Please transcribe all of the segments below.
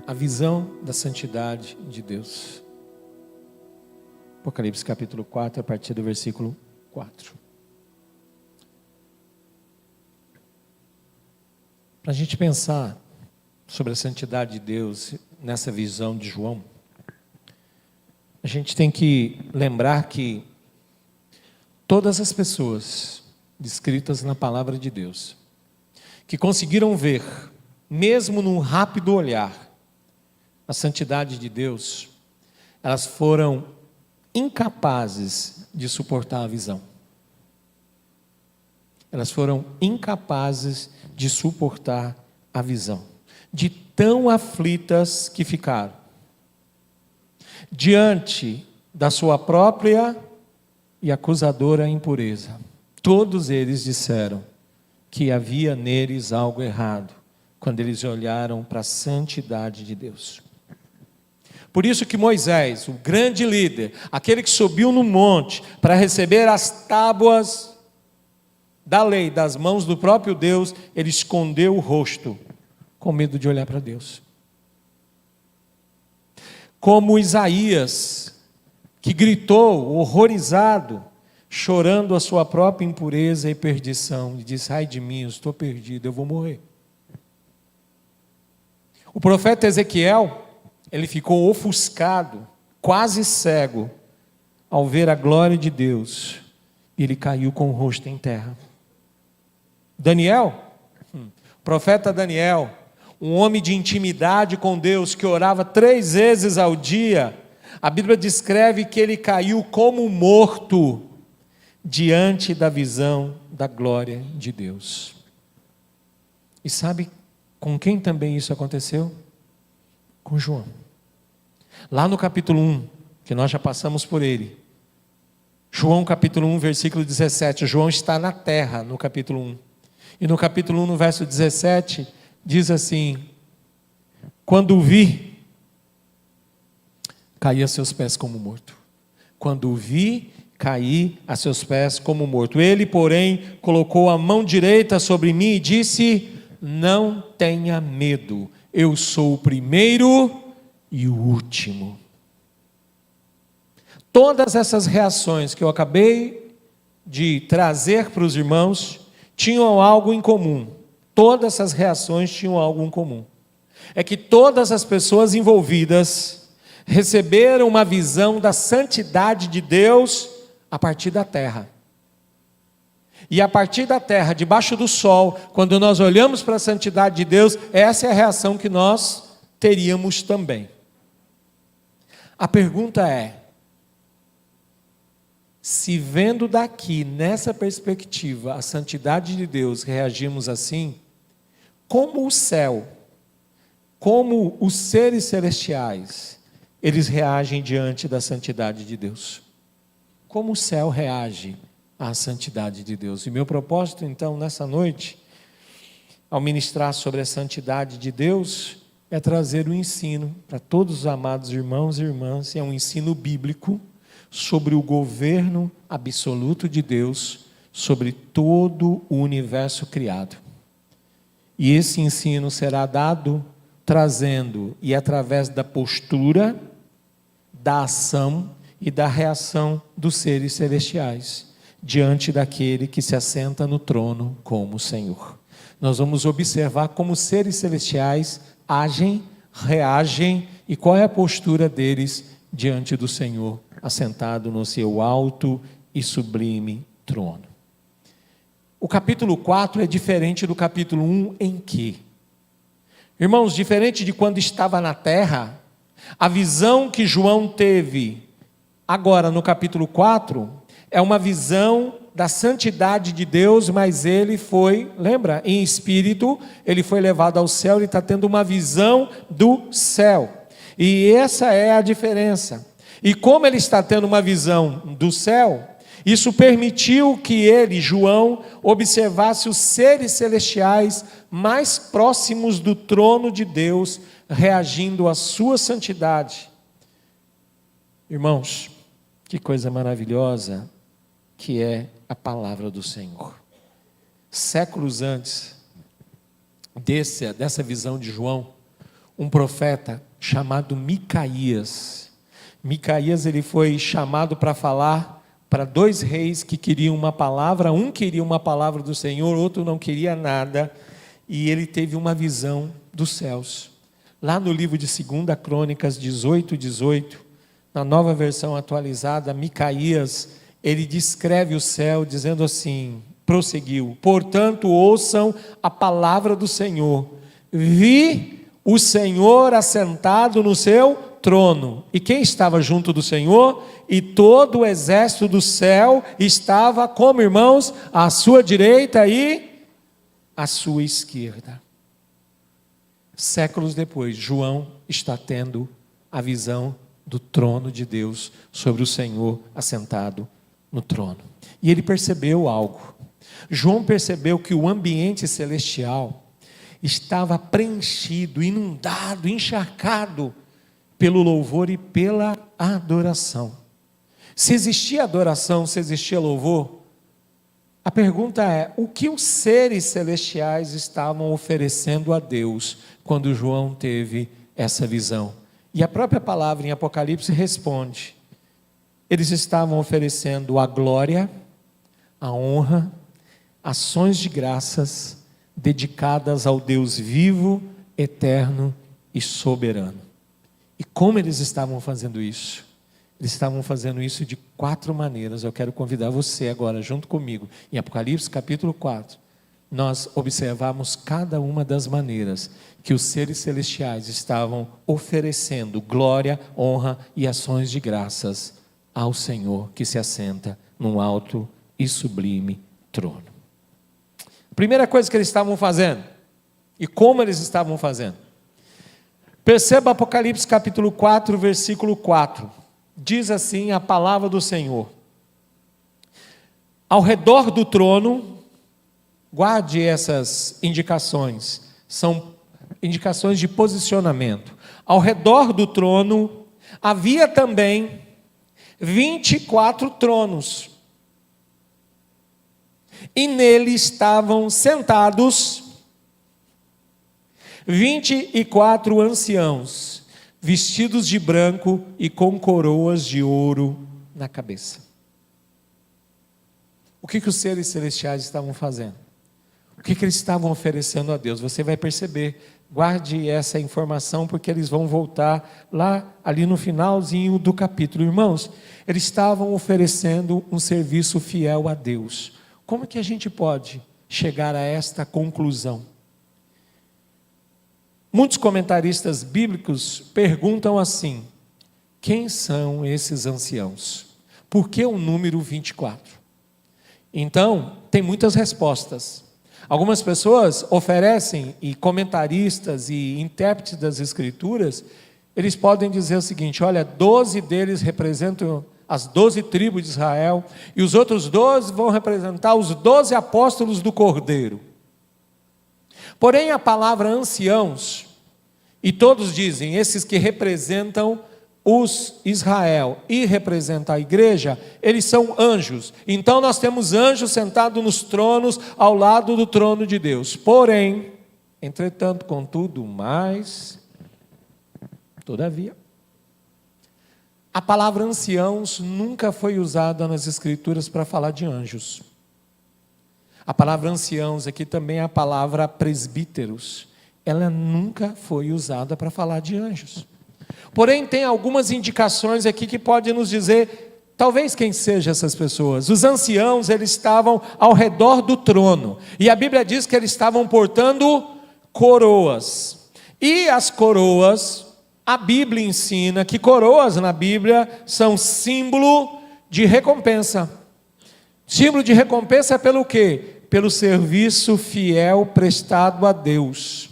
A visão da santidade de Deus. Apocalipse capítulo 4, a partir do versículo 4. Para a gente pensar sobre a santidade de Deus nessa visão de João, a gente tem que lembrar que todas as pessoas descritas na palavra de Deus, que conseguiram ver, mesmo num rápido olhar, a santidade de Deus, elas foram incapazes de suportar a visão. Elas foram incapazes de suportar a visão, de tão aflitas que ficaram, diante da sua própria e acusadora impureza. Todos eles disseram que havia neles algo errado, quando eles olharam para a santidade de Deus. Por isso que Moisés, o grande líder, aquele que subiu no monte para receber as tábuas da lei das mãos do próprio Deus, ele escondeu o rosto, com medo de olhar para Deus. Como Isaías, que gritou, horrorizado, chorando a sua própria impureza e perdição, e disse: ai de mim, eu estou perdido, eu vou morrer. O profeta Ezequiel, ele ficou ofuscado, quase cego, ao ver a glória de Deus, e ele caiu com o rosto em terra. Daniel, profeta Daniel, um homem de intimidade com Deus, que orava 3 vezes ao dia, a Bíblia descreve que ele caiu como morto, diante da visão da glória de Deus. E sabe com quem também isso aconteceu? Com João. Lá no capítulo 1, que nós já passamos por ele, João capítulo 1, versículo 17, João está na terra no capítulo 1, e no capítulo 1, no verso 17, diz assim: quando o vi, caí a seus pés como morto. Quando o vi, caí a seus pés como morto. Ele, porém, colocou a mão direita sobre mim e disse: não tenha medo, eu sou o primeiro e o último. Todas essas reações que eu acabei de trazer para os irmãos tinham algo em comum. Todas essas reações tinham algo em comum. É que todas as pessoas envolvidas receberam uma visão da santidade de Deus a partir da terra. E a partir da terra, debaixo do sol, quando nós olhamos para a santidade de Deus, essa é a reação que nós teríamos também. A pergunta é: se vendo daqui, nessa perspectiva, a santidade de Deus, reagimos assim, como o céu, como os seres celestiais, eles reagem diante da santidade de Deus? Como o céu reage à santidade de Deus? E meu propósito, então, nessa noite, ao ministrar sobre a santidade de Deus, é trazer um ensino para todos os amados irmãos e irmãs, é um ensino bíblico, sobre o governo absoluto de Deus, sobre todo o universo criado. E esse ensino será dado trazendo e através da postura, da ação e da reação dos seres celestiais, diante daquele que se assenta no trono como Senhor. Nós vamos observar como os seres celestiais agem, reagem e qual é a postura deles diante do Senhor, assentado no seu alto e sublime trono. O capítulo 4 é diferente do capítulo 1 em que? Irmãos, diferente de quando estava na terra, a visão que João teve agora no capítulo 4 é uma visão da santidade de Deus, mas ele foi, lembra, em espírito, ele foi levado ao céu, ele está tendo uma visão do céu. E essa é a diferença. E como ele está tendo uma visão do céu, isso permitiu que ele, João, observasse os seres celestiais mais próximos do trono de Deus, reagindo à sua santidade. Irmãos, que coisa maravilhosa que é a palavra do Senhor. Séculos antes dessa visão de João, um profeta chamado Micaías. Micaías, ele foi chamado para falar para dois reis que queriam uma palavra. Um queria uma palavra do Senhor, outro não queria nada. E ele teve uma visão dos céus. Lá no livro de 2 Crônicas 18, na nova versão atualizada, Micaías, ele descreve o céu dizendo assim, prosseguiu: portanto, ouçam a palavra do Senhor. Vi o Senhor assentado no seu trono. E quem estava junto do Senhor? E todo o exército do céu estava, como irmãos, à sua direita e à sua esquerda. Séculos depois, João está tendo a visão do trono de Deus sobre o Senhor assentado no trono. E ele percebeu algo. João percebeu que o ambiente celestial estava preenchido, inundado, encharcado pelo louvor e pela adoração. Se existia adoração, se existia louvor, a pergunta é: o que os seres celestiais estavam oferecendo a Deus quando João teve essa visão? E a própria palavra em Apocalipse responde: eles estavam oferecendo a glória, a honra, ações de graças dedicadas ao Deus vivo, eterno e soberano. E como eles estavam fazendo isso? Eles estavam fazendo isso de 4 maneiras. Eu quero convidar você agora, junto comigo, em Apocalipse capítulo 4, nós observamos cada uma das maneiras que os seres celestiais estavam oferecendo glória, honra e ações de graças ao Senhor que se assenta num alto e sublime trono. A primeira coisa que eles estavam fazendo, e como eles estavam fazendo, perceba Apocalipse capítulo 4, versículo 4, diz assim a palavra do Senhor: ao redor do trono, guarde essas indicações, são indicações de posicionamento. Ao redor do trono havia também 24 tronos, e nele estavam sentados 24 anciãos, vestidos de branco e com coroas de ouro na cabeça. O que os seres celestiais estavam fazendo? O que eles estavam oferecendo a Deus? Você vai perceber, guarde essa informação, porque eles vão voltar lá, ali no finalzinho do capítulo. Irmãos, eles estavam oferecendo um serviço fiel a Deus. Como que a gente pode chegar a esta conclusão? Muitos comentaristas bíblicos perguntam assim: quem são esses anciãos? Por que o número 24? Então, tem muitas respostas. Algumas pessoas oferecem, e comentaristas e intérpretes das Escrituras, eles podem dizer o seguinte: olha, 12 deles representam as 12 tribos de Israel, e os outros 12 vão representar os 12 apóstolos do Cordeiro. Porém, a palavra anciãos, e todos dizem, esses que representam os Israel e representam a igreja, eles são anjos. Então nós temos anjos sentados nos tronos, ao lado do trono de Deus. Porém, entretanto, contudo, mas, todavia, a palavra anciãos nunca foi usada nas Escrituras para falar de anjos. A palavra anciãos aqui também é a palavra presbíteros. Ela nunca foi usada para falar de anjos. Porém, tem algumas indicações aqui que podem nos dizer, talvez, quem sejam essas pessoas. Os anciãos, eles estavam ao redor do trono. E a Bíblia diz que eles estavam portando coroas. E as coroas, a Bíblia ensina que coroas na Bíblia são símbolo de recompensa. Símbolo de recompensa pelo quê? Pelo serviço fiel prestado a Deus.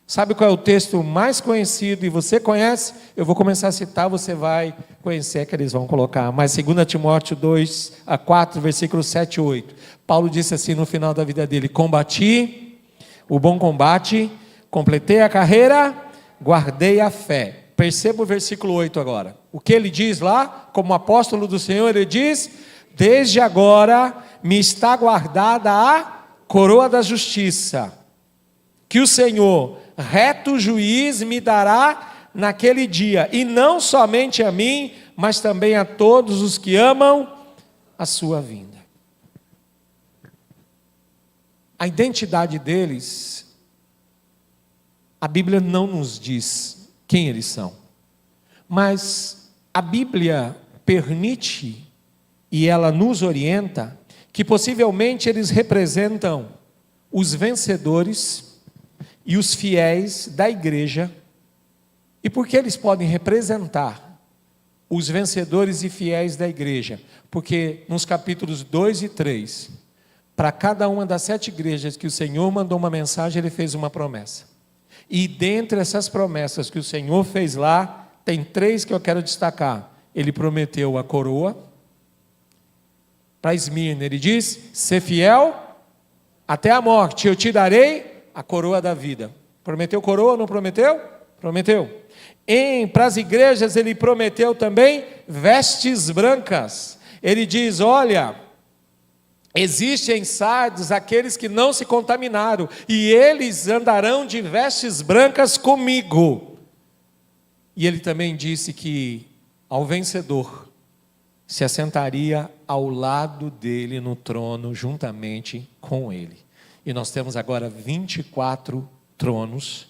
Sabe qual é o texto mais conhecido e você conhece? Eu vou começar a citar, você vai conhecer, que eles vão colocar. Mas 2 Timóteo 2:4, versículos 7 e 8. Paulo disse assim no final da vida dele: combati o bom combate, completei a carreira, guardei a fé. Perceba o versículo 8 agora. O que ele diz lá, como apóstolo do Senhor, ele diz: desde agora me está guardada a coroa da justiça, que o Senhor, reto juiz me dará naquele dia, e não somente a mim, mas também a todos os que amam a sua vinda. A identidade deles, a Bíblia não nos diz quem eles são, mas a Bíblia permite e ela nos orienta que possivelmente eles representam os vencedores e os fiéis da igreja. E por que eles podem representar os vencedores e fiéis da igreja? Porque nos capítulos 2 e 3, para cada uma das 7 igrejas que o Senhor mandou uma mensagem, Ele fez uma promessa. E dentre essas promessas que o Senhor fez lá, tem 3 que eu quero destacar. Ele prometeu a coroa. Para Esmirna, Ele diz: ser fiel até a morte, eu te darei a coroa da vida. Prometeu coroa ou não prometeu? Prometeu. Para as igrejas Ele prometeu também vestes brancas. Ele diz: olha, existem em Sardes aqueles que não se contaminaram, e eles andarão de vestes brancas comigo. E Ele também disse que ao vencedor se assentaria ao lado dele no trono, juntamente com ele. E nós temos agora 24 tronos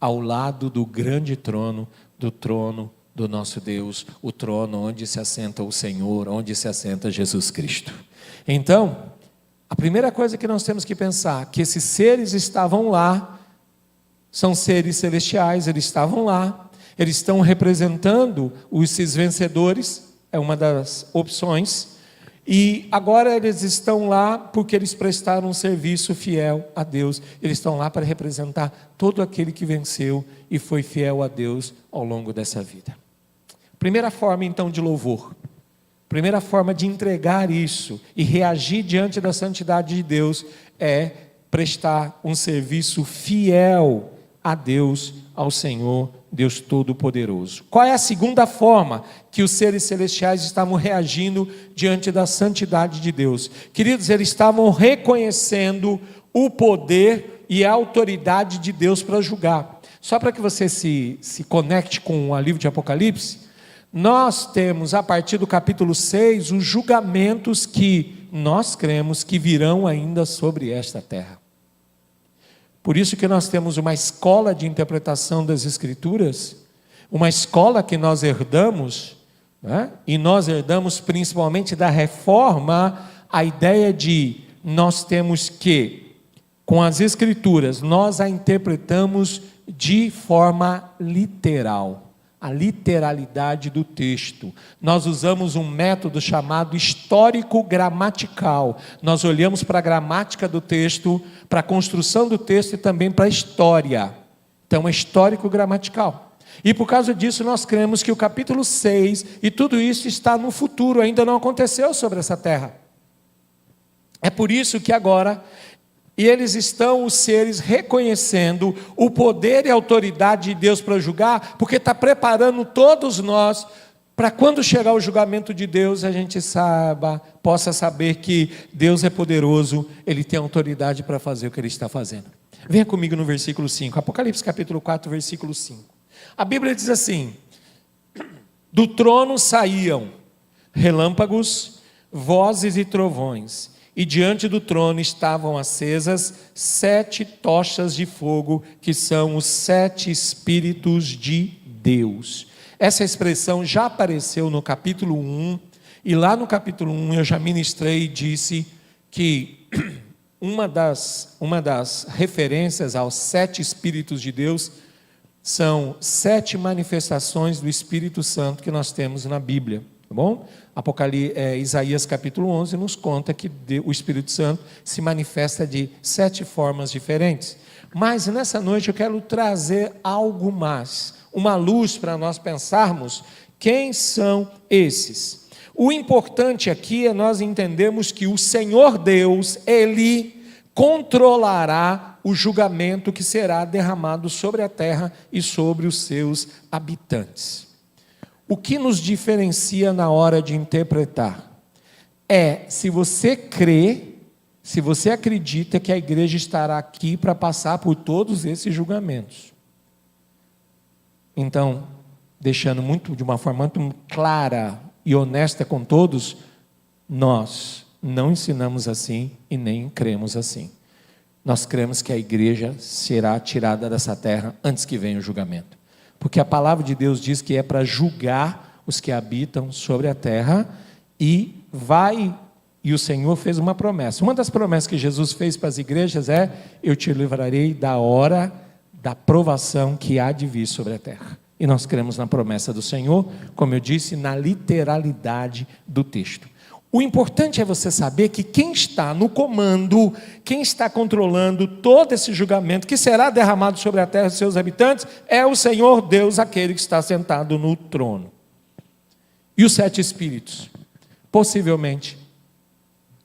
ao lado do grande trono, do trono do nosso Deus, o trono onde se assenta o Senhor, onde se assenta Jesus Cristo. Então, a primeira coisa que nós temos que pensar, que esses seres estavam lá, são seres celestiais, eles estavam lá, eles estão representando esses vencedores, é uma das opções, e agora eles estão lá porque eles prestaram um serviço fiel a Deus, eles estão lá para representar todo aquele que venceu e foi fiel a Deus ao longo dessa vida. Primeira forma então de louvor, primeira forma de entregar isso e reagir diante da santidade de Deus é prestar um serviço fiel a Deus, ao Senhor, Deus Todo-Poderoso. Qual é a segunda forma que os seres celestiais estavam reagindo diante da santidade de Deus? Queridos, eles estavam reconhecendo o poder e a autoridade de Deus para julgar. Só para que você se conecte com o livro de Apocalipse, nós temos a partir do capítulo 6 os julgamentos que nós cremos que virão ainda sobre esta terra. Por isso que nós temos uma escola de interpretação das Escrituras, uma escola que nós herdamos, né? E nós herdamos principalmente da reforma, a ideia de nós temos que, com as Escrituras, nós a interpretamos de forma literal. A literalidade do texto. Nós usamos um método chamado histórico-gramatical. Nós olhamos para a gramática do texto, para a construção do texto e também para a história. Então é histórico-gramatical. E por causa disso nós cremos que o capítulo 6 e tudo isso está no futuro, ainda não aconteceu sobre essa terra. É por isso que agora eles estão, os seres, reconhecendo o poder e a autoridade de Deus para julgar, porque está preparando todos nós para quando chegar o julgamento de Deus, a gente possa saber que Deus é poderoso, Ele tem autoridade para fazer o que Ele está fazendo. Venha comigo no versículo 5, Apocalipse capítulo 4, versículo 5. A Bíblia diz assim: do trono saíam relâmpagos, vozes e trovões, e diante do trono estavam acesas 7 tochas de fogo, que são os 7 Espíritos de Deus. Essa expressão já apareceu no capítulo 1, e lá no capítulo 1 eu já ministrei e disse que uma das referências aos 7 Espíritos de Deus são 7 manifestações do Espírito Santo que nós temos na Bíblia. Tá bom? Isaías capítulo 11 nos conta que o Espírito Santo se manifesta de 7 formas diferentes. Mas nessa noite eu quero trazer algo mais, uma luz para nós pensarmos quem são esses. O importante aqui é nós entendermos que o Senhor Deus, Ele controlará o julgamento que será derramado sobre a terra e sobre os seus habitantes. O que nos diferencia na hora de interpretar é se você crê se você acredita que a igreja estará aqui para passar por todos esses julgamentos. Então, deixando de uma forma muito clara e honesta com todos, nós não ensinamos assim e nem cremos assim. Nós cremos que a igreja será tirada dessa terra antes que venha o julgamento. Porque a palavra de Deus diz que é para julgar os que habitam sobre a terra e o Senhor fez uma promessa. Uma das promessas que Jesus fez para as igrejas é: eu te livrarei da hora da provação que há de vir sobre a terra. E nós cremos na promessa do Senhor, como eu disse, na literalidade do texto. O importante é você saber que quem está no comando, quem está controlando todo esse julgamento que será derramado sobre a terra e seus habitantes, é o Senhor Deus, aquele que está sentado no trono. E os 7 espíritos? Possivelmente,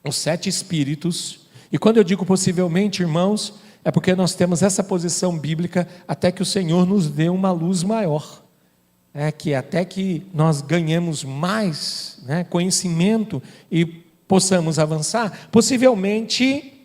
os 7 espíritos, e quando eu digo possivelmente, irmãos, é porque nós temos essa posição bíblica até que o Senhor nos dê uma luz maior. Até que nós ganhemos mais conhecimento e possamos avançar, possivelmente,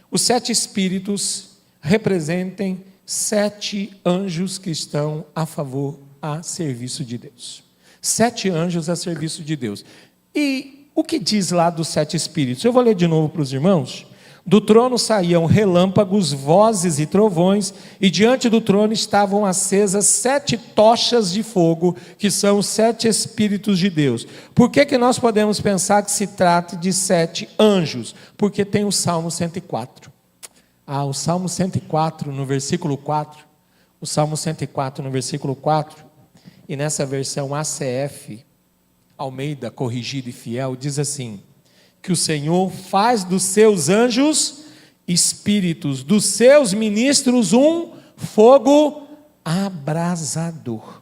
os 7 espíritos representem 7 anjos que estão a serviço de Deus. 7 anjos a serviço de Deus. E o que diz lá dos 7 espíritos? Eu vou ler de novo para os irmãos. Do trono saíam relâmpagos, vozes e trovões, e diante do trono estavam acesas 7 tochas de fogo, que são os 7 Espíritos de Deus. Por que nós podemos pensar que se trata de 7 anjos? Porque tem o Salmo 104. O Salmo 104 no versículo 4, o Salmo 104 no versículo 4, e nessa versão ACF, Almeida, Corrigida e Fiel, diz assim: que o Senhor faz dos seus anjos espíritos, dos seus ministros um fogo abrasador.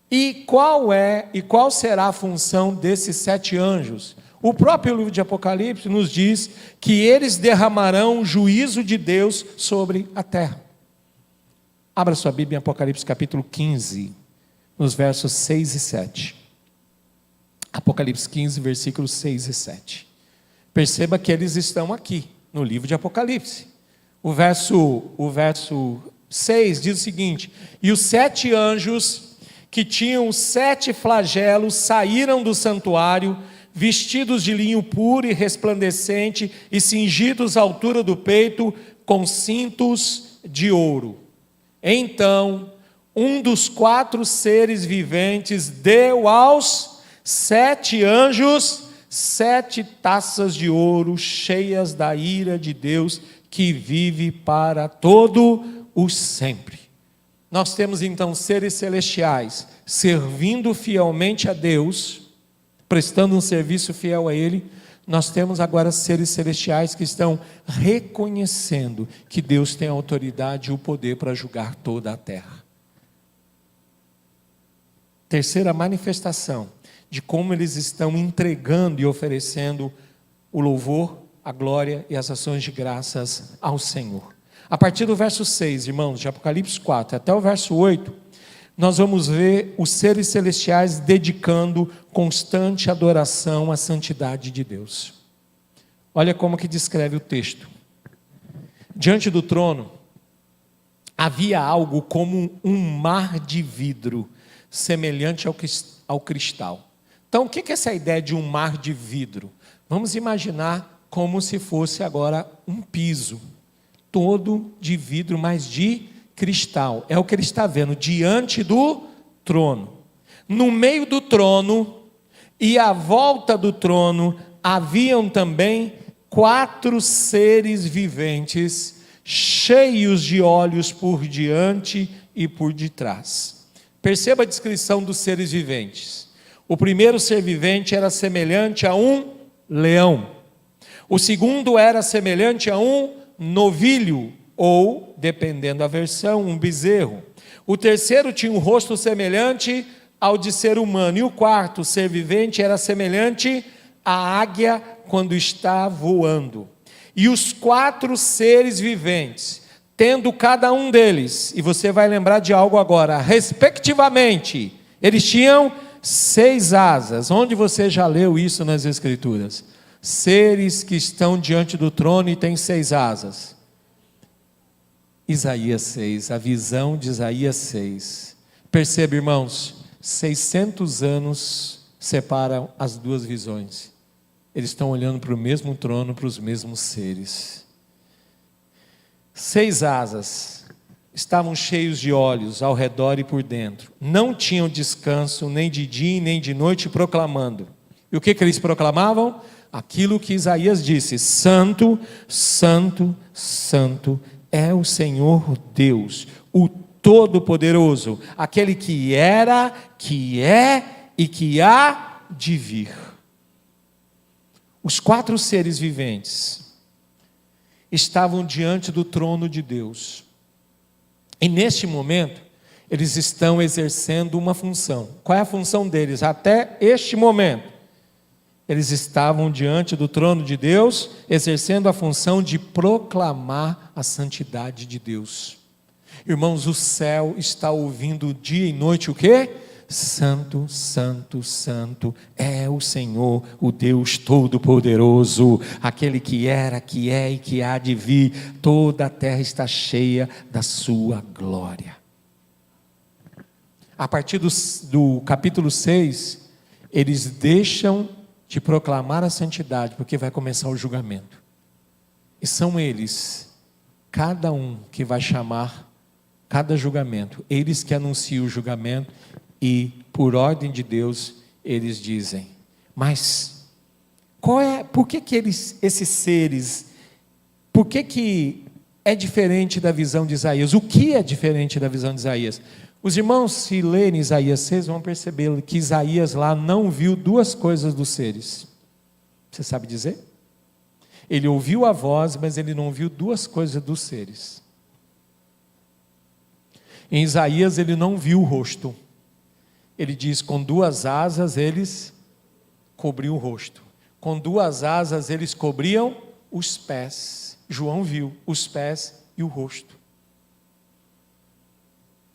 E qual será a função desses 7 anjos? O próprio livro de Apocalipse nos diz que eles derramarão o juízo de Deus sobre a terra. Abra sua Bíblia em Apocalipse capítulo 15, nos versos 6 e 7. Apocalipse 15, versículos 6 e 7. Perceba que eles estão aqui, no livro de Apocalipse. O verso 6 diz o seguinte: e os 7 anjos que tinham 7 flagelos saíram do santuário, vestidos de linho puro e resplandecente, e cingidos à altura do peito com cintos de ouro. Então, um dos 4 seres viventes deu aos 7 anjos 7 taças de ouro cheias da ira de Deus, que vive para todo o sempre. Nós temos então seres celestiais servindo fielmente a Deus, prestando um serviço fiel a Ele. Nós temos agora seres celestiais que estão reconhecendo que Deus tem a autoridade e o poder para julgar toda a terra. Terceira manifestação de como eles estão entregando e oferecendo o louvor, a glória e as ações de graças ao Senhor. A partir do verso 6, irmãos, de Apocalipse 4, até o verso 8, nós vamos ver os seres celestiais dedicando constante adoração à santidade de Deus. Olha como que descreve o texto. Diante do trono, havia algo como um mar de vidro, semelhante ao cristal. Então, o que é essa ideia de um mar de vidro? Vamos imaginar como se fosse agora um piso, todo de vidro, mas de cristal. É o que ele está vendo diante do trono. No meio do trono e à volta do trono haviam também 4 seres viventes, cheios de olhos por diante e por detrás. Perceba a descrição dos seres viventes. O primeiro ser vivente era semelhante a um leão. O segundo era semelhante a um novilho, ou, dependendo da versão, um bezerro. O terceiro tinha um rosto semelhante ao de ser humano. E o quarto ser vivente era semelhante à águia quando está voando. E os 4 seres viventes, tendo cada um deles, e você vai lembrar de algo agora, respectivamente, eles tinham 6 asas. Onde você já leu isso nas Escrituras? seres que estão diante do trono e têm 6 asas. Isaías 6, a visão de Isaías 6. Perceba, irmãos, 600 anos separam as duas visões. Eles estão olhando para o mesmo trono, para os mesmos seres. 6 asas, estavam cheios de olhos ao redor e por dentro. Não tinham descanso, nem de dia nem de noite, proclamando. E o que eles proclamavam? Aquilo que Isaías disse: Santo, Santo, Santo é o Senhor Deus, o Todo-Poderoso, aquele que era, que é e que há de vir. Os 4 seres viventes estavam diante do trono de Deus. E neste momento, eles estão exercendo uma função. Qual é a função deles? Até este momento, eles estavam diante do trono de Deus, exercendo a função de proclamar a santidade de Deus. Irmãos, o céu está ouvindo dia e noite o quê? Santo, Santo, Santo é o Senhor, o Deus Todo-Poderoso, aquele que era, que é e que há de vir. Toda a terra está cheia da sua glória. A partir do capítulo 6, eles deixam de proclamar a santidade, porque vai começar o julgamento. E são eles, cada um que vai chamar cada julgamento, eles que anunciam o julgamento. E, por ordem de Deus, eles dizem: mas por que esses seres, por que é diferente da visão de Isaías? O que é diferente da visão de Isaías? Os irmãos, se lerem Isaías 6, vão perceber que Isaías lá não viu 2 coisas dos seres. Você sabe dizer? Ele ouviu a voz, mas ele não viu 2 coisas dos seres. Em Isaías ele não viu o rosto. Ele diz: com 2 asas eles cobriam o rosto, com 2 asas eles cobriam os pés. João viu os pés e o rosto.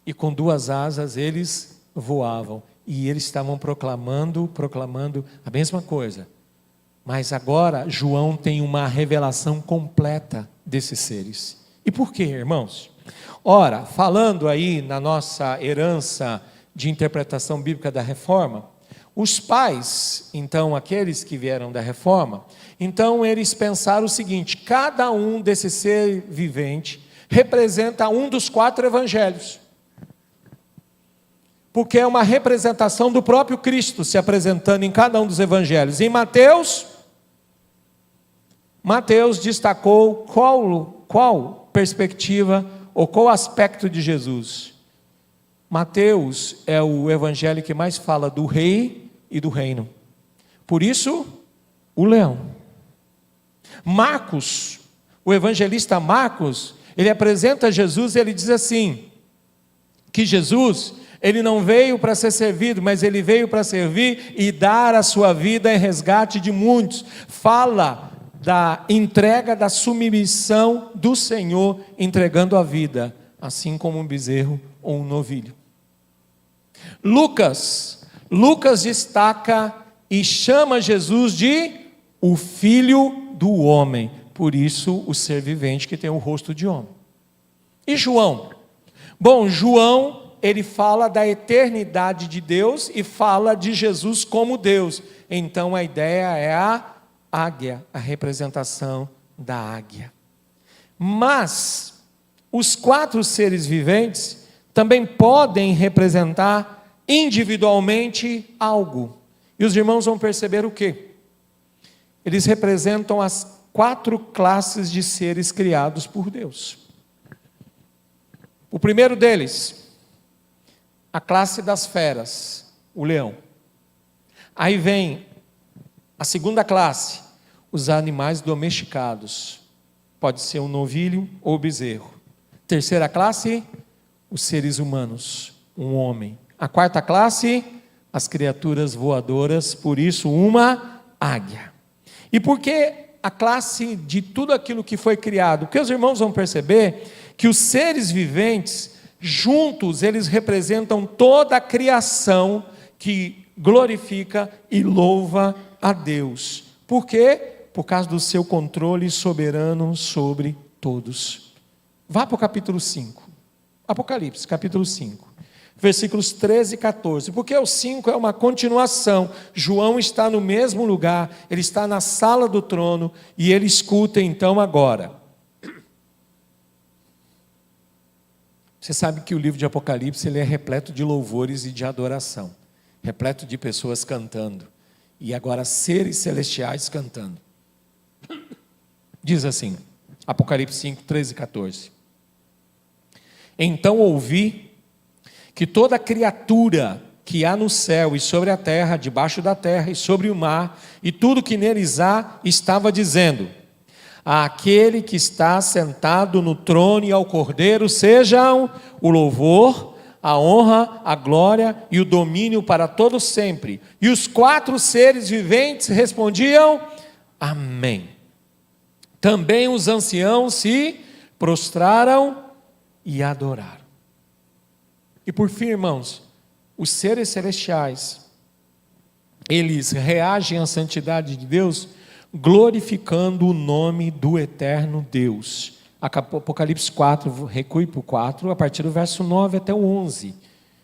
E com 2 asas eles voavam, e eles estavam proclamando a mesma coisa. Mas agora João tem uma revelação completa desses seres. E por quê, irmãos? Ora, falando aí na nossa herança de interpretação bíblica da Reforma, os pais, então aqueles que vieram da Reforma, então eles pensaram o seguinte: cada um desses ser vivente representa um dos 4 evangelhos, porque é uma representação do próprio Cristo se apresentando em cada um dos evangelhos. Em Mateus destacou qual perspectiva ou qual aspecto de Jesus? Mateus é o evangelho que mais fala do rei e do reino. Por isso, o leão. Marcos, o evangelista Marcos, ele apresenta Jesus e ele diz assim, que Jesus, ele não veio para ser servido, mas ele veio para servir e dar a sua vida em resgate de muitos. Fala da entrega, da submissão do Senhor, entregando a vida, assim como um bezerro ou um novilho. Lucas destaca e chama Jesus de o Filho do Homem, por isso o ser vivente que tem o rosto de homem. E João? Bom, João, ele fala da eternidade de Deus e fala de Jesus como Deus. Então a ideia é a águia, a representação da águia. Mas os 4 seres viventes também podem representar individualmente algo. E os irmãos vão perceber o quê? Eles representam as 4 classes de seres criados por Deus. O primeiro deles, a classe das feras, o leão. Aí vem a segunda classe, os animais domesticados. Pode ser um novilho ou bezerro. Terceira classe, os seres humanos, um homem. A 4ª classe, as criaturas voadoras, por isso uma águia. E por que a classe de tudo aquilo que foi criado? Porque os irmãos vão perceber que os seres viventes, juntos, eles representam toda a criação que glorifica e louva a Deus. Porque por causa do seu controle soberano sobre todos. Vá para o capítulo 5, Apocalipse, capítulo 5, versículos 13 e 14, porque o 5 é uma continuação. João está no mesmo lugar, ele está na sala do trono, e ele escuta então agora. Você sabe que o livro de Apocalipse ele é repleto de louvores e de adoração, repleto de pessoas cantando, e agora seres celestiais cantando. Diz assim, Apocalipse 5, 13 e 14. Então ouvi que toda criatura que há no céu e sobre a terra, debaixo da terra e sobre o mar, e tudo que neles há, estava dizendo: àquele que está sentado no trono e ao Cordeiro sejam o louvor, a honra, a glória e o domínio para todos sempre. E os 4 seres viventes respondiam: amém. Também os anciãos se prostraram e adoraram. E por fim, irmãos, os seres celestiais, eles reagem à santidade de Deus glorificando o nome do eterno Deus. Apocalipse 4, recue para o 4, a partir do verso 9 até o 11,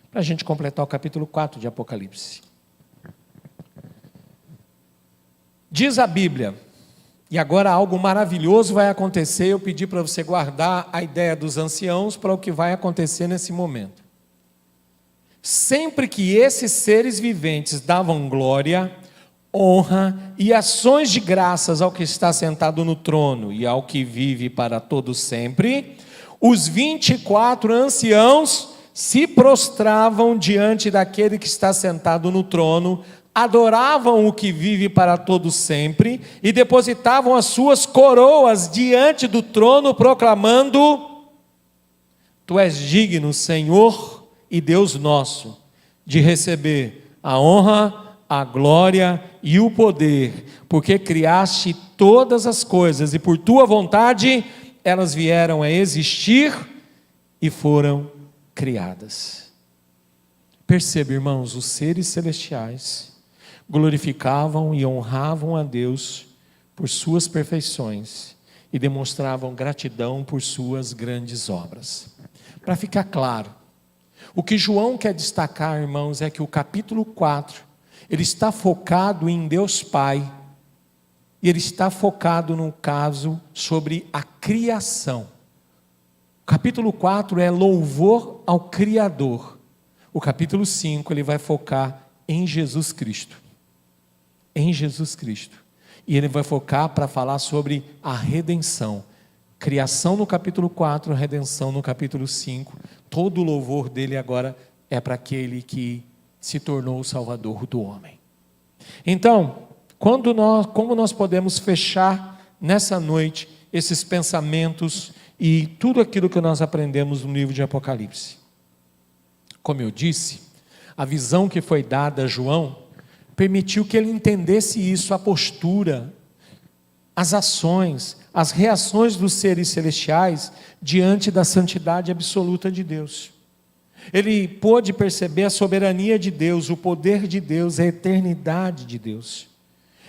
para a gente completar o capítulo 4 de Apocalipse. Diz a Bíblia, e agora algo maravilhoso vai acontecer, eu pedi para você guardar a ideia dos anciãos para o que vai acontecer nesse momento. Sempre que esses seres viventes davam glória, honra e ações de graças ao que está sentado no trono e ao que vive para todo sempre, os 24 anciãos se prostravam diante daquele que está sentado no trono, adoravam o que vive para todo sempre e depositavam as suas coroas diante do trono, proclamando: Tu és digno, Senhor e Deus nosso, de receber a honra, a glória e o poder, porque criaste todas as coisas e por tua vontade elas vieram a existir e foram criadas. Perceba, irmãos, os seres celestiais glorificavam e honravam a Deus por suas perfeições e demonstravam gratidão por suas grandes obras. Para ficar claro, o que João quer destacar, irmãos, é que o capítulo 4, ele está focado em Deus Pai, e ele está focado no caso sobre a criação. O capítulo 4 é louvor ao Criador. O capítulo 5 ele vai focar em Jesus Cristo. Em Jesus Cristo. E ele vai focar para falar sobre a redenção. Criação no capítulo 4, redenção no capítulo 5. Todo o louvor dele agora é para aquele que se tornou o Salvador do homem. Então, como nós podemos fechar nessa noite esses pensamentos e tudo aquilo que nós aprendemos no livro de Apocalipse? Como eu disse, a visão que foi dada a João permitiu que ele entendesse isso, a postura, as ações, as reações dos seres celestiais diante da santidade absoluta de Deus. Ele pôde perceber a soberania de Deus, o poder de Deus, a eternidade de Deus.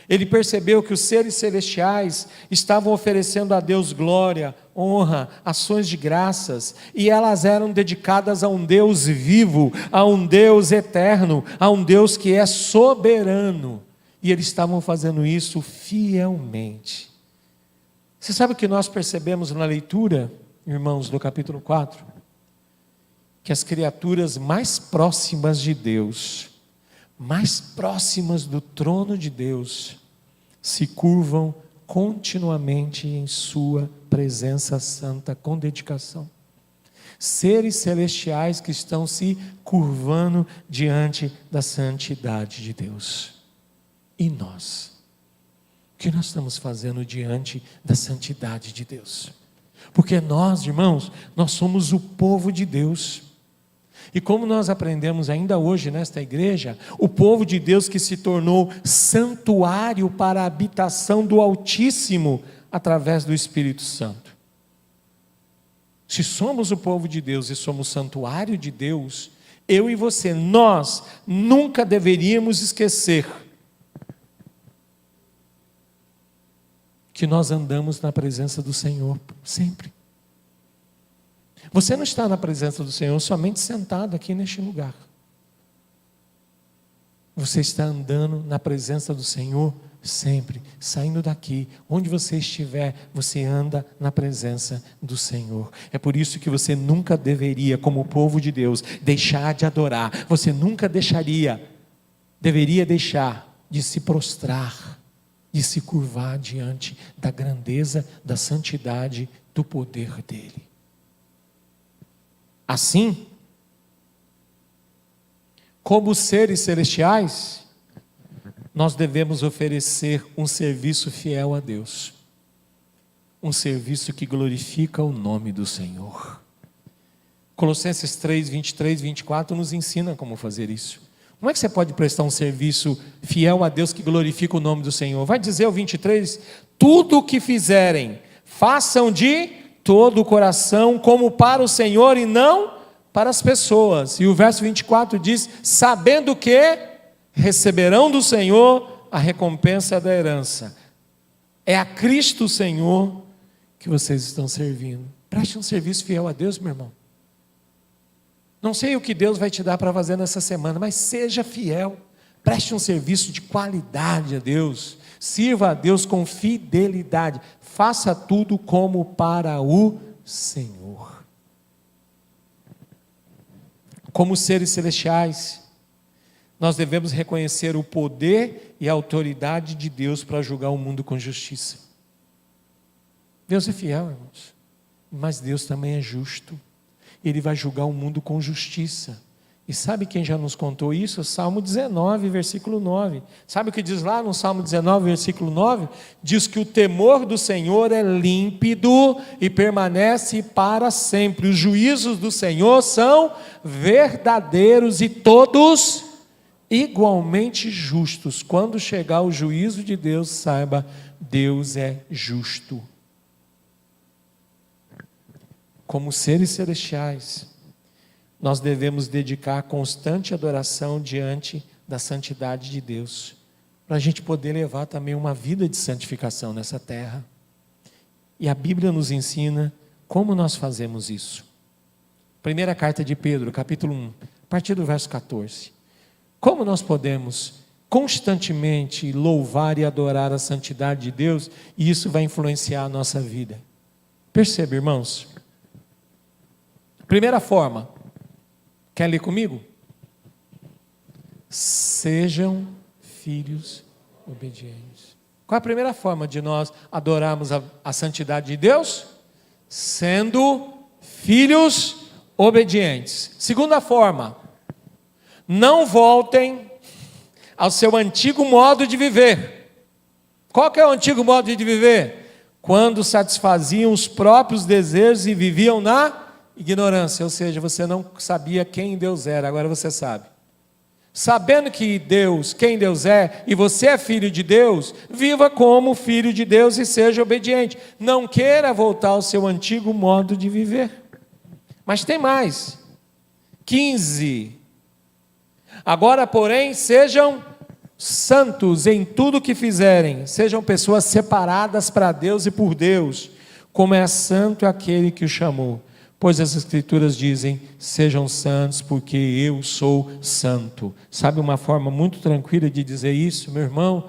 Ele percebeu que os seres celestiais estavam oferecendo a Deus glória, honra, ações de graças, e elas eram dedicadas a um Deus vivo, a um Deus eterno, a um Deus que é soberano, e eles estavam fazendo isso fielmente. Você sabe o que nós percebemos na leitura, irmãos, do capítulo 4? Que as criaturas mais próximas de Deus, mais próximas do trono de Deus, se curvam continuamente em sua presença santa, com dedicação. Seres celestiais que estão se curvando diante da santidade de Deus. E nós? O que nós estamos fazendo diante da santidade de Deus? Porque nós, irmãos, nós somos o povo de Deus. E como nós aprendemos ainda hoje nesta igreja, o povo de Deus que se tornou santuário para a habitação do Altíssimo através do Espírito Santo. Se somos o povo de Deus e somos santuário de Deus, eu e você, nós nunca deveríamos esquecer que nós andamos na presença do Senhor sempre. Você não está na presença do Senhor somente sentado aqui neste lugar. Você está andando na presença do Senhor sempre, saindo daqui, onde você estiver, você anda na presença do Senhor. É por isso que você nunca deveria, como povo de Deus, deixar de adorar. Você nunca deveria deixar de se prostrar, de se curvar diante da grandeza, da santidade, do poder dEle. Assim, como seres celestiais, nós devemos oferecer um serviço fiel a Deus, um serviço que glorifica o nome do Senhor. Colossenses 3, 23, 24 nos ensina como fazer isso. Como é que você pode prestar um serviço fiel a Deus que glorifica o nome do Senhor? Vai dizer o 23, tudo o que fizerem, façam de todo o coração, como para o Senhor e não para as pessoas. E o verso 24 diz, sabendo que receberão do Senhor a recompensa da herança. É a Cristo Senhor que vocês estão servindo. Preste um serviço fiel a Deus, meu irmão. Não sei o que Deus vai te dar para fazer nessa semana, mas seja fiel. Preste um serviço de qualidade a Deus. Sirva a Deus com fidelidade. Faça tudo como para o Senhor. Como seres celestiais, nós devemos reconhecer o poder e a autoridade de Deus para julgar o mundo com justiça. Deus é fiel, irmãos, mas Deus também é justo. Ele vai julgar o mundo com justiça. E sabe quem já nos contou isso? Salmo 19, versículo 9. Sabe o que diz lá no Salmo 19, versículo 9? Diz que o temor do Senhor é límpido e permanece para sempre. Os juízos do Senhor são verdadeiros e todos igualmente justos. Quando chegar o juízo de Deus, saiba, Deus é justo. Como seres celestiais, nós devemos dedicar constante adoração diante da santidade de Deus, para a gente poder levar também uma vida de santificação nessa terra. E a Bíblia nos ensina como nós fazemos isso. Primeira carta de Pedro, capítulo 1, a partir do verso 14. Como nós podemos constantemente louvar e adorar a santidade de Deus, e isso vai influenciar a nossa vida? Perceba, irmãos. Primeira forma, quer ler comigo? Sejam filhos obedientes. Qual é a primeira forma de nós adorarmos a santidade de Deus? Sendo filhos obedientes. Segunda forma, não voltem ao seu antigo modo de viver. Qual que é o antigo modo de viver? Quando satisfaziam os próprios desejos e viviam na ignorância, ou seja, você não sabia quem Deus era, agora você sabe. Sabendo que quem Deus é, e você é filho de Deus, viva como filho de Deus e seja obediente. Não queira voltar ao seu antigo modo de viver. Mas tem mais. 15. Agora, porém, sejam santos em tudo que fizerem, sejam pessoas separadas para Deus e por Deus, como é santo aquele que o chamou. Pois as Escrituras dizem, sejam santos porque eu sou santo. Sabe uma forma muito tranquila de dizer isso, meu irmão?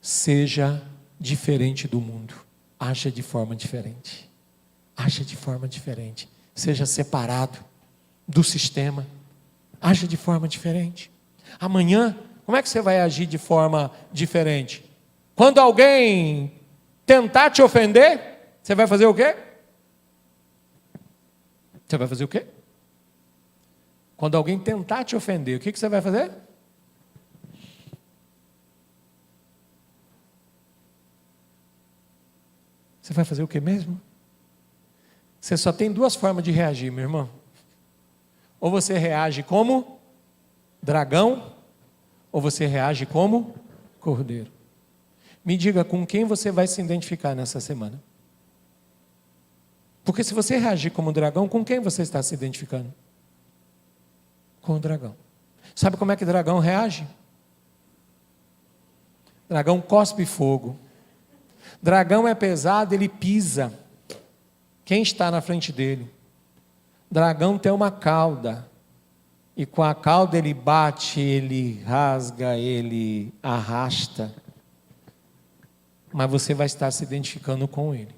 Seja diferente do mundo. Aja de forma diferente. Aja de forma diferente. Seja separado do sistema. Aja de forma diferente. Amanhã, como é que você vai agir de forma diferente? Quando alguém tentar te ofender, você vai fazer o quê? Você vai fazer o quê? Quando alguém tentar te ofender, o que você vai fazer? Você vai fazer o quê mesmo? Você só tem duas formas de reagir, meu irmão. Ou você reage como dragão, ou você reage como cordeiro. Me diga com quem você vai se identificar nessa semana. Porque se você reagir como dragão, com quem você está se identificando? Com o dragão. Sabe como é que dragão reage? Dragão cospe fogo. Dragão é pesado, ele pisa quem está na frente dele. Dragão tem uma cauda, e com a cauda ele bate, ele rasga, ele arrasta, mas você vai estar se identificando com ele.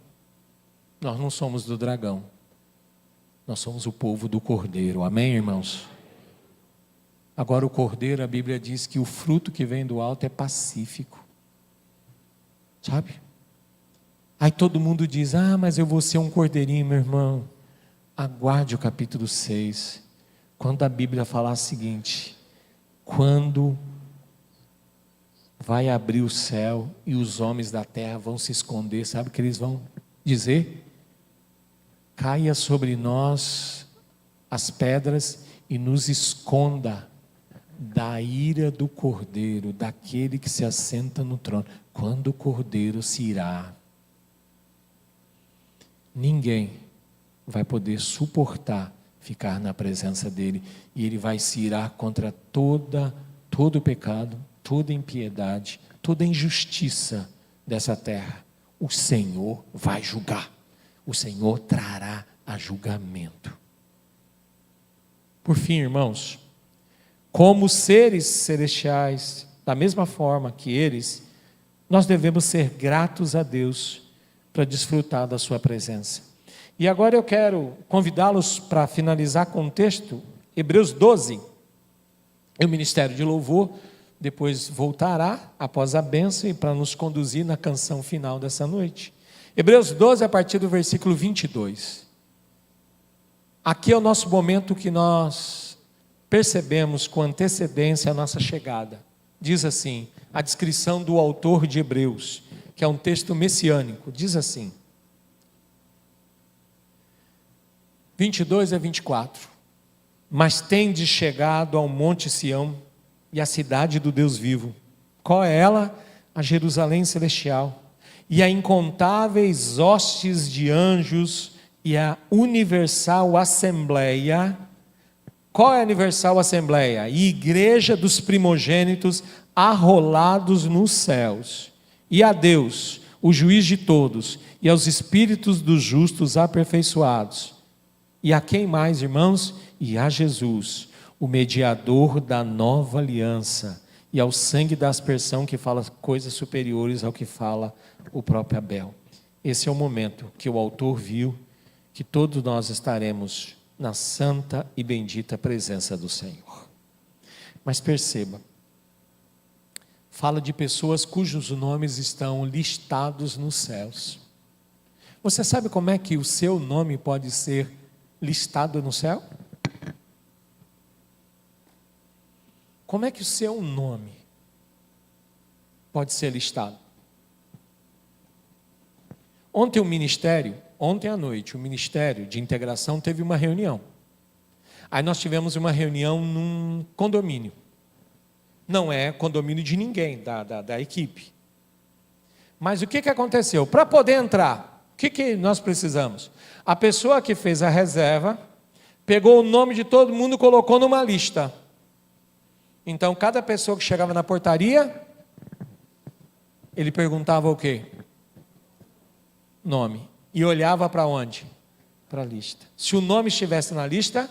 Nós não somos do dragão, nós somos o povo do Cordeiro, amém, irmãos? Agora o Cordeiro, a Bíblia diz que o fruto que vem do alto é pacífico, sabe? Aí todo mundo diz, mas eu vou ser um cordeirinho, meu irmão. Aguarde o capítulo 6, quando a Bíblia falar o seguinte: quando vai abrir o céu e os homens da terra vão se esconder, sabe o que eles vão dizer? Caia sobre nós as pedras e nos esconda da ira do Cordeiro, daquele que se assenta no trono. Quando o Cordeiro se irá, ninguém vai poder suportar ficar na presença dele, e ele vai se irar contra todo o pecado, toda impiedade, toda injustiça dessa terra. O Senhor vai julgar, o Senhor trará a julgamento. Por fim, irmãos, como seres celestiais, da mesma forma que eles, nós devemos ser gratos a Deus para desfrutar da sua presença. E agora eu quero convidá-los para finalizar com o texto, Hebreus 12. O Ministério de Louvor depois voltará após a bênção e para nos conduzir na canção final dessa noite. Hebreus 12, a partir do versículo 22. Aqui é o nosso momento que nós percebemos com antecedência a nossa chegada. Diz assim, a descrição do autor de Hebreus, que é um texto messiânico, diz assim, 22 a 24, mas tendes chegado ao monte Sião e à cidade do Deus vivo. Qual é ela? A Jerusalém celestial, e a incontáveis hostes de anjos e a universal assembleia. Qual é a universal assembleia? A igreja dos primogênitos arrolados nos céus, e a Deus, o juiz de todos, e aos espíritos dos justos aperfeiçoados. E a quem mais, irmãos? E a Jesus, o mediador da nova aliança, e ao sangue da aspersão, que fala coisas superiores ao que fala o próprio Abel. Esse é o momento que o autor viu que todos nós estaremos na santa e bendita presença do Senhor. Mas perceba, fala de pessoas cujos nomes estão listados nos céus. Você sabe como é que o seu nome pode ser listado no céu? Como é que o seu nome pode ser listado? Ontem à noite, o Ministério de Integração teve uma reunião. Aí nós tivemos uma reunião num condomínio. Não é condomínio de ninguém, da equipe. Mas o que aconteceu? Para poder entrar, o que nós precisamos? A pessoa que fez a reserva, pegou o nome de todo mundo e colocou numa lista. Então, cada pessoa que chegava na portaria, ele perguntava o quê? Nome. E olhava para onde? Para a lista. Se o nome estivesse na lista,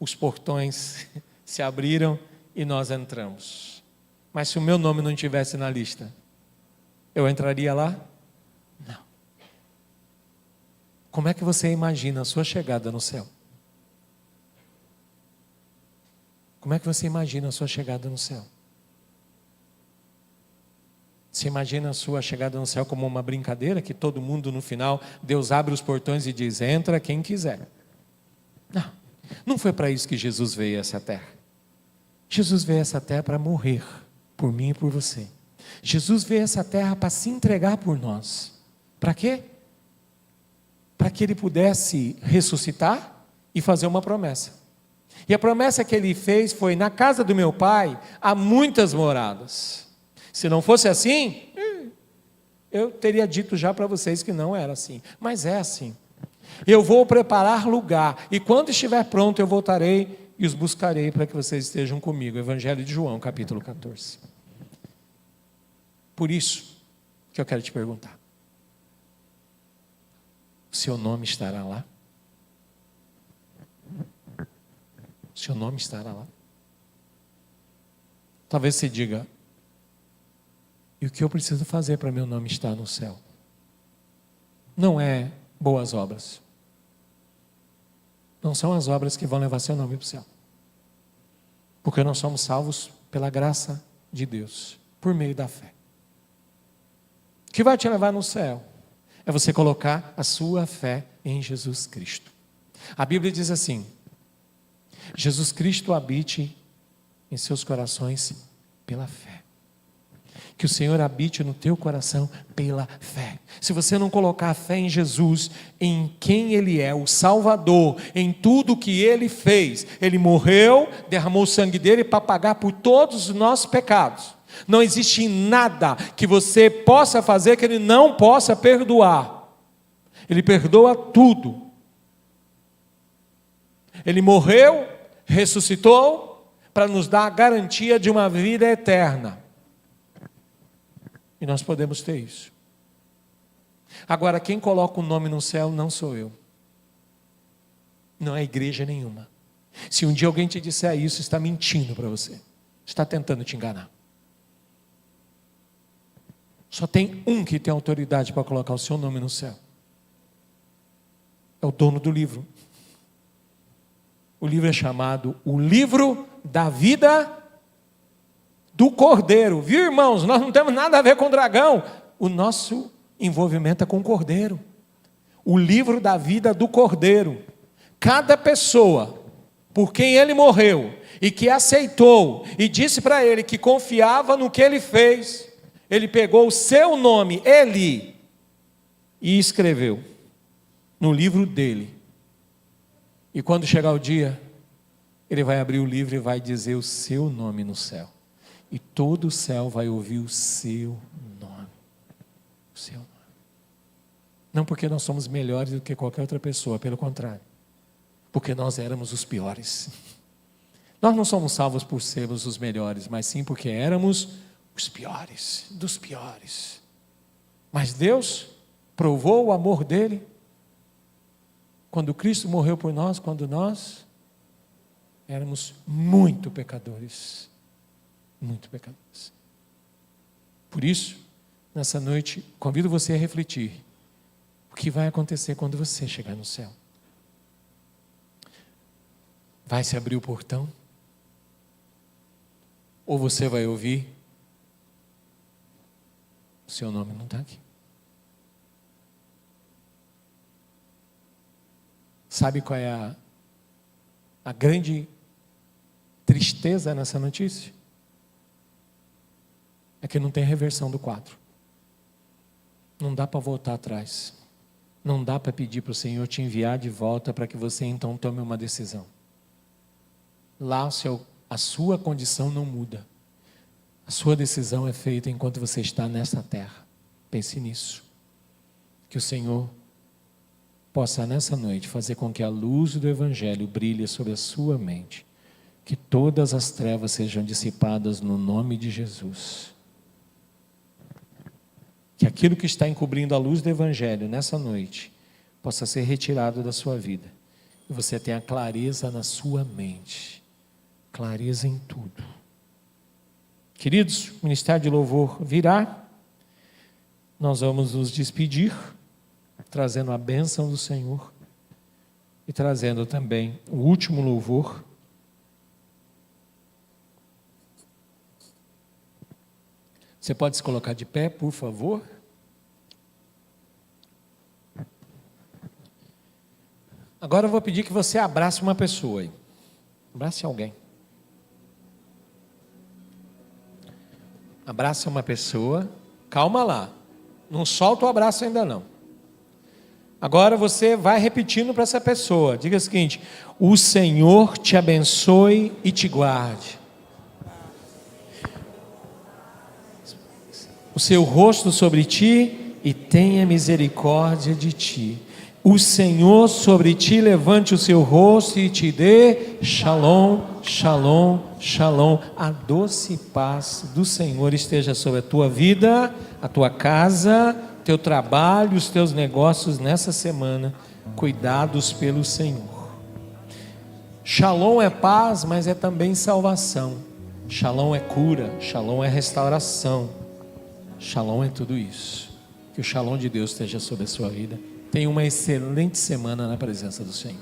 os portões se abriram e nós entramos. Mas se o meu nome não estivesse na lista, eu entraria lá? Não. Como é que você imagina a sua chegada no céu? Como é que você imagina a sua chegada no céu? Você imagina a sua chegada no céu como uma brincadeira, que todo mundo no final, Deus abre os portões e diz, entra quem quiser. Não, não foi para isso que Jesus veio a essa terra. Jesus veio a essa terra para morrer por mim e por você. Jesus veio a essa terra para se entregar por nós. Para quê? Para que ele pudesse ressuscitar e fazer uma promessa. E a promessa que ele fez foi, na casa do meu pai há muitas moradas. Se não fosse assim, eu teria dito já para vocês que não era assim. Mas é assim. Eu vou preparar lugar, e quando estiver pronto eu voltarei e os buscarei para que vocês estejam comigo. Evangelho de João, capítulo 14. Por isso, que eu quero te perguntar. O seu nome estará lá? O seu nome estará lá? Talvez você diga, e o que eu preciso fazer para meu nome estar no céu? Não é boas obras. Não são as obras que vão levar seu nome para o céu. Porque nós somos salvos pela graça de Deus, por meio da fé. O que vai te levar no céu é você colocar a sua fé em Jesus Cristo. A Bíblia diz assim: Jesus Cristo habite em seus corações pela fé. Que o Senhor habite no teu coração pela fé. Se você não colocar a fé em Jesus, em quem Ele é, o Salvador, em tudo que Ele fez, Ele morreu, derramou o sangue dele para pagar por todos os nossos pecados. Não existe nada que você possa fazer que Ele não possa perdoar. Ele perdoa tudo. Ele morreu, ressuscitou, para nos dar a garantia de uma vida eterna. E nós podemos ter isso. Agora, quem coloca o nome no céu não sou eu. Não é igreja nenhuma. Se um dia alguém te disser isso, está mentindo para você. Está tentando te enganar. Só tem um que tem autoridade para colocar o seu nome no céu. É o dono do livro. O livro é chamado O Livro da Vida do Cordeiro. Viu, irmãos? Nós não temos nada a ver com o dragão. O nosso envolvimento é com o Cordeiro. O livro da vida do Cordeiro. Cada pessoa por quem ele morreu e que aceitou e disse para ele que confiava no que ele fez, ele pegou o seu nome, ele, e escreveu no livro dele. E quando chegar o dia, ele vai abrir o livro e vai dizer o seu nome no céu. E todo o céu vai ouvir o seu nome. O seu nome. Não porque nós somos melhores do que qualquer outra pessoa, pelo contrário. Porque nós éramos os piores. Nós não somos salvos por sermos os melhores, mas sim porque éramos os piores, dos piores. Mas Deus provou o amor dele quando Cristo morreu por nós, quando nós éramos muito pecadores. Muito pecadores. Por isso, nessa noite, convido você a refletir o que vai acontecer quando você chegar no céu. Vai se abrir o portão? Ou você vai ouvir: o seu nome não está aqui. Sabe qual é a grande tristeza nessa notícia? É que não tem reversão do quadro. Não dá para voltar atrás. Não dá para pedir para o Senhor te enviar de volta para que você então tome uma decisão. Lá a sua condição não muda. A sua decisão é feita enquanto você está nessa terra. Pense nisso. Que o Senhor possa nessa noite fazer com que a luz do Evangelho brilhe sobre a sua mente. Que todas as trevas sejam dissipadas no nome de Jesus. Que aquilo que está encobrindo a luz do Evangelho nessa noite possa ser retirado da sua vida. E você tenha clareza na sua mente. Clareza em tudo. Queridos, o Ministério de Louvor virá. Nós vamos nos despedir, trazendo a bênção do Senhor e trazendo também o último louvor. Você pode se colocar de pé, por favor? Agora eu vou pedir que você abrace uma pessoa aí. Abrace alguém. Abraça uma pessoa. Calma lá. Não solta o abraço ainda não. Agora você vai repetindo para essa pessoa. Diga o seguinte: o Senhor te abençoe e te guarde. O seu rosto sobre ti e tenha misericórdia de ti. o Senhor sobre ti levante o seu rosto e te dê shalom, shalom, shalom. A doce paz do Senhor esteja sobre a tua vida, a tua casa, teu trabalho, os teus negócios nessa semana, cuidados pelo Senhor. Shalom é paz, mas é também salvação. Shalom é cura, shalom é restauração. Shalom é tudo isso. Que o shalom de Deus esteja sobre a sua vida. Tenha uma excelente semana na presença do Senhor.